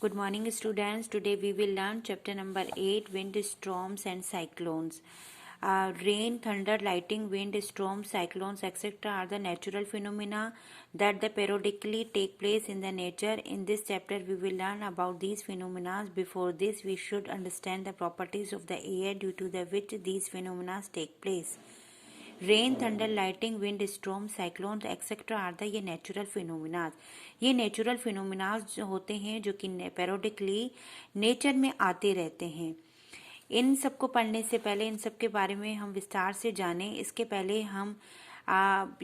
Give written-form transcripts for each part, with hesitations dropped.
Good morning, students. Today we will learn chapter number 8, Wind, Storms and Cyclones. Rain, thunder, lightning, wind, storms, cyclones, etc. are the natural phenomena that periodically take place in the nature. In this chapter, we will learn about these phenomena. Before this, we should understand the properties of the air due to which these phenomena take place. Rain, thunder, lighting, wind, storm, cyclones etcetera are the ये natural phenomenas. ये natural phenomenas होते हैं जो कि पेरियोडिकली nature में आते रहते हैं। इन सबको पढ़ने से पहले इन सब के बारे में हम विस्तार से जानें, इसके पहले हम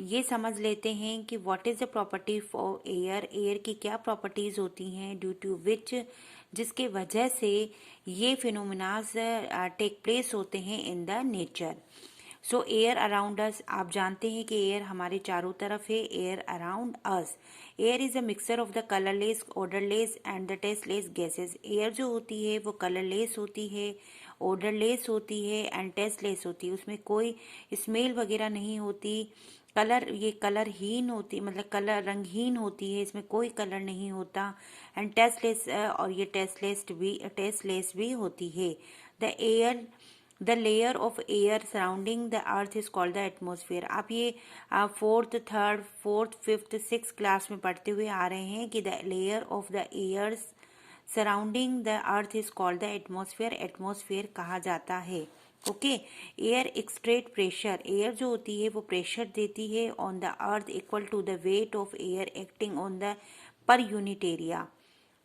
ये समझ लेते हैं कि what is the property of air. Air की क्या प्रॉपर्टीज होती हैं ड्यू टू विच, जिसके वजह से ये फिनोमिनाज टेक प्लेस होते हैं in the nature. So air around us, आप जानते हैं कि एयर हमारे चारों तरफ है। Air around us, air is a mixture of the colourless, odourless and the tasteless gases. Air जो होती है वो कलरलेस होती है, ओडरलेस होती है एंड टेस्टलेस होती है। उसमें कोई स्मेल वगैरह नहीं होती। ये कलरहीन होती, मतलब कलर रंगहीन होती है, इसमें कोई कलर नहीं होता। एंड टेस्टलेस, और ये टेस्टलेस भी होती है। The layer of air surrounding the earth is called the atmosphere. आप ये फोर्थ, फिफ्थ, सिक्स क्लास में पढ़ते हुए आ रहे हैं कि the layer of the air surrounding the earth is called the atmosphere. Atmosphere कहा जाता है। Okay, air extract pressure, air जो होती है वो प्रेशर देती है on the earth equal to the weight of air acting on the per unit area.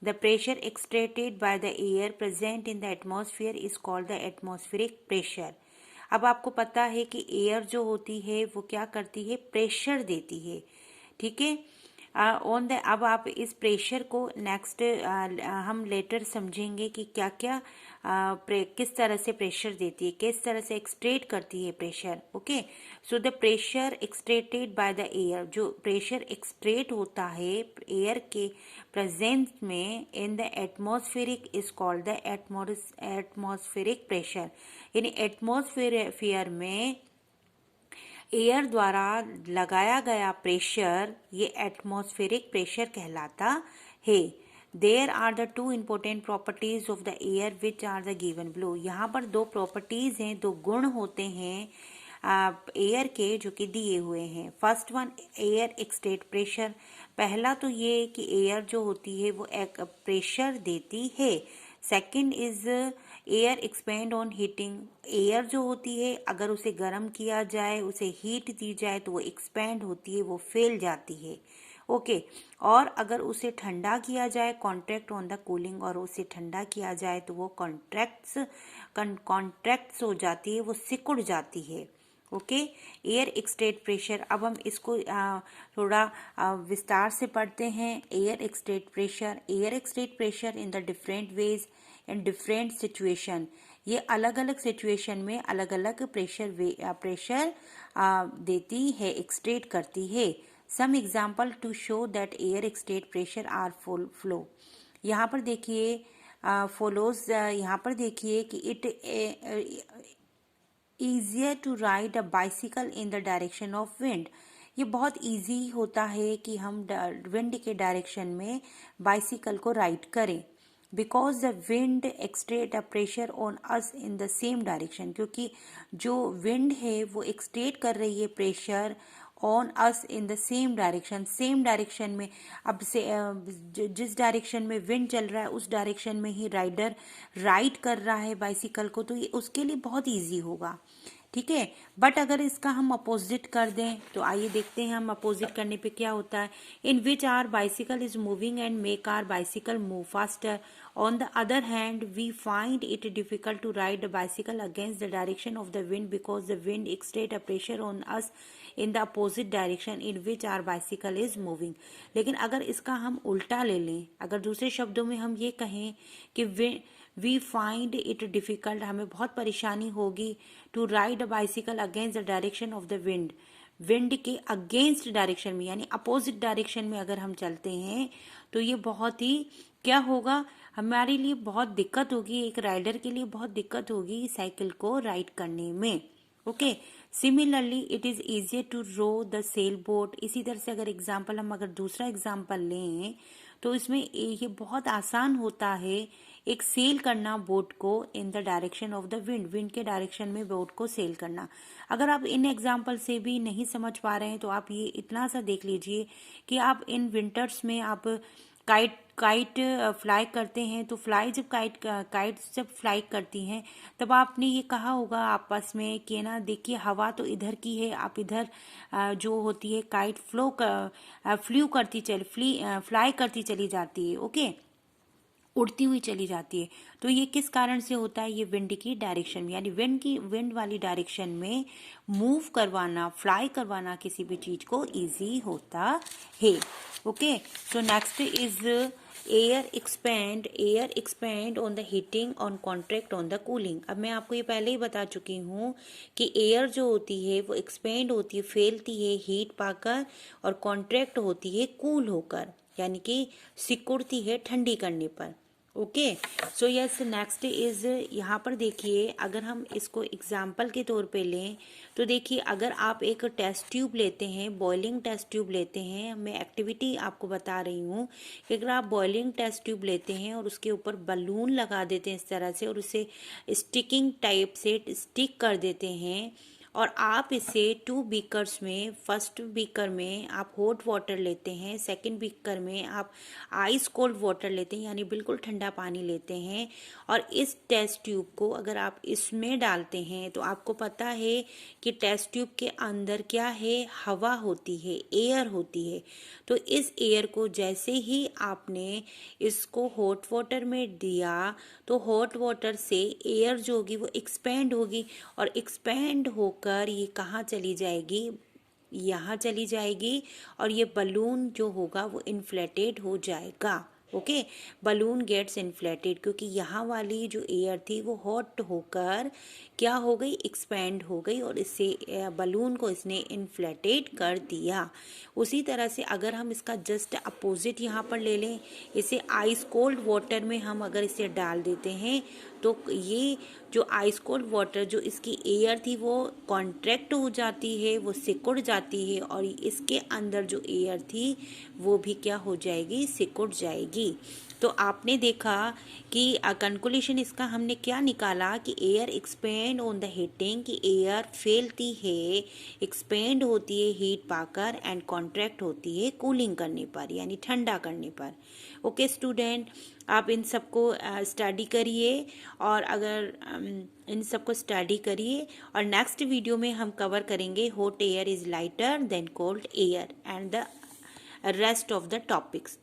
The pressure extracted by the air present in the atmosphere is called the atmospheric pressure. अब आपको पता है कि air जो होती है वो क्या करती है, प्रेशर देती है। ठीक है, अब आप इस प्रेशर को नेक्स्ट हम लेटर समझेंगे कि क्या क्या किस तरह से प्रेशर देती है, किस तरह से एक्सट्रेट करती है pressure. Okay, so the pressure extracted by the air, जो प्रेशर एक्सट्रेट होता है एयर के प्रेजेंस में in the atmospheric is called the atmospheric pressure. यानी एटमॉस्फेयर में एयर द्वारा लगाया गया प्रेशर ये एटमॉस्फेरिक प्रेशर कहलाता है। There are the two important properties of the air which are the given below. यहाँ पर दो प्रॉपर्टीज हैं, दो गुण होते हैं एयर के जो कि दिए हुए हैं। First one, air extract pressure. पहला तो ये कि एयर जो होती है वो एक प्रेशर देती है। Second is air expand on heating. Air जो होती है अगर उसे गर्म किया जाए, उसे हीट दी जाए तो वो एक्सपेंड होती है, वो फैल जाती है। ओके, और अगर उसे ठंडा किया जाए, कॉन्ट्रैक्ट ऑन द कूलिंग, और उसे ठंडा किया जाए तो वो कॉन्ट्रैक्ट्स हो जाती है, वो सिकुड़ जाती है। Okay, air extract pressure. अब हम इसको थोड़ा विस्तार से पढ़ते हैं। Air extract pressure in the different ways and different situation. ये अलग अलग सिचुएशन में अलग अलग प्रेशर देती है, एक्सट्रेट करती है। Some example to show that air extract pressure are flow. यहाँ पर देखिए फॉलोज, यहाँ पर देखिए कि it easier to ride a bicycle in the direction of wind। ये बहुत इजी होता है कि हम विंड के डायरेक्शन में बाइसिकल को राइड करें। Because the wind exerts a pressure on us in the same direction, क्योंकि जो विंड है वो एक्सट्रेट कर रही है pressure on us in the same direction में। अब से जिस डायरेक्शन में विंड चल रहा है उस डायरेक्शन में ही राइडर राइड कर रहा है बाइसिकल को, तो ये उसके लिए बहुत इजी होगा। ठीक है, बट अगर इसका हम अपोजिट कर दें तो आइए देखते हैं हम अपोजिट करने पे क्या होता है। In which our bicycle is moving and make our bicycle move faster. On the other hand we find it difficult to ride a bicycle against the direction of the wind because the wind exerts a pressure on us in the opposite direction in which our bicycle is moving. लेकिन अगर इसका हम उल्टा ले लें, अगर दूसरे शब्दों में हम ये कहें कि वी फाइंड इट डिफिकल्ट, हमें बहुत परेशानी होगी to ride a bicycle against the direction of the wind के अगेंस्ट डायरेक्शन में, यानी अपोजिट डायरेक्शन में अगर हम चलते हैं तो ये बहुत ही क्या होगा, हमारे लिए बहुत दिक्कत होगी, एक राइडर के लिए बहुत दिक्कत होगी साइकिल को राइड करने में। Okay, similarly it is easier to row the sail boat. इसी तरह से अगर दूसरा एग्जाम्पल लें तो इसमें ये बहुत आसान होता है एक सेल करना बोट को in the direction of the wind, wind के डायरेक्शन में बोट को सेल करना। अगर आप इन एग्जाम्पल से भी नहीं समझ पा रहे हैं तो आप ये इतना सा देख लीजिए कि आप इन विंटर्स में आप काइट फ्लाई करते हैं, तो काइट जब फ्लाई करती हैं तब आपने ये कहा होगा आपस में कि ना देखिए हवा तो इधर की है, आप इधर जो होती है काइट फ्लाई करती चली जाती है, ओके, उड़ती हुई चली जाती है। तो ये किस कारण से होता है? ये विंड की डायरेक्शन में, यानी विंड वाली डायरेक्शन में मूव करवाना, फ्लाई करवाना किसी भी चीज को इजी होता है। Okay, so next is air expand on the heating, on contract, on the cooling. अब मैं आपको ये पहले ही बता चुकी हूँ कि एयर जो होती है वो एक्सपेंड होती है, फैलती है हीट पाकर, और कॉन्ट्रैक्ट होती है कूल होकर, यानी कि सिकुड़ती है ठंडी करने पर। Okay, so yes, next is, यहाँ पर देखिए अगर हम इसको एग्जाम्पल के तौर पे लें तो देखिए अगर आप एक टेस्ट ट्यूब लेते हैं, बॉइलिंग टेस्ट ट्यूब लेते हैं, मैं एक्टिविटी आपको बता रही हूँ कि अगर आप बॉइलिंग टेस्ट ट्यूब लेते हैं और उसके ऊपर बलून लगा देते हैं इस तरह से, और उसे स्टिकिंग टाइप से स्टिक कर देते हैं, और आप इसे 2 बीकर्स में, फर्स्ट बीकर में आप हॉट वाटर लेते हैं, सेकंड बीकर में आप आइस कोल्ड वाटर लेते हैं, यानी बिल्कुल ठंडा पानी लेते हैं, और इस टेस्ट ट्यूब को अगर आप इसमें डालते हैं तो आपको पता है कि टेस्ट ट्यूब के अंदर क्या है? हवा होती है, एयर होती है। तो इस एयर को जैसे ही आपने इसको हॉट वाटर में दिया तो हॉट वाटर से एयर जो होगी वो एक्सपेंड होगी, और एक्सपेंड होकर ये कहाँ चली जाएगी? यहाँ चली जाएगी, और ये बलून जो होगा वो इन्फ्लेटेड हो जाएगा। ओके, बलून गेट्स इन्फ्लेटेड, क्योंकि यहाँ वाली जो एयर थी वो हॉट होकर क्या हो गई? एक्सपेंड हो गई, और इससे बलून को इसने इन्फ्लेटेड कर दिया। उसी तरह से अगर हम इसका जस्ट अपोजिट यहाँ पर ले लें, इसे आइस कोल्ड वाटर में हम अगर इसे डाल देते हैं तो ये जो आइस कोल्ड वाटर, जो इसकी एयर थी वो कॉन्ट्रैक्ट हो जाती है, वो सिकुड़ जाती है, और इसके अंदर जो एयर थी वो भी क्या हो जाएगी? सिकुड़ जाएगी। तो आपने देखा कि कंक्लूजन इसका हमने क्या निकाला कि air expand on the heating, कि एयर फैलती है, एक्सपेंड होती है हीट पाकर, एंड कॉन्ट्रैक्ट होती है कूलिंग करने पर, यानी ठंडा करने पर। ओके स्टूडेंट, आप इन सबको स्टडी करिए, और अगर इन सबको स्टडी करिए, और नेक्स्ट वीडियो में हम कवर करेंगे hot air is lighter than cold air and the rest of the topics.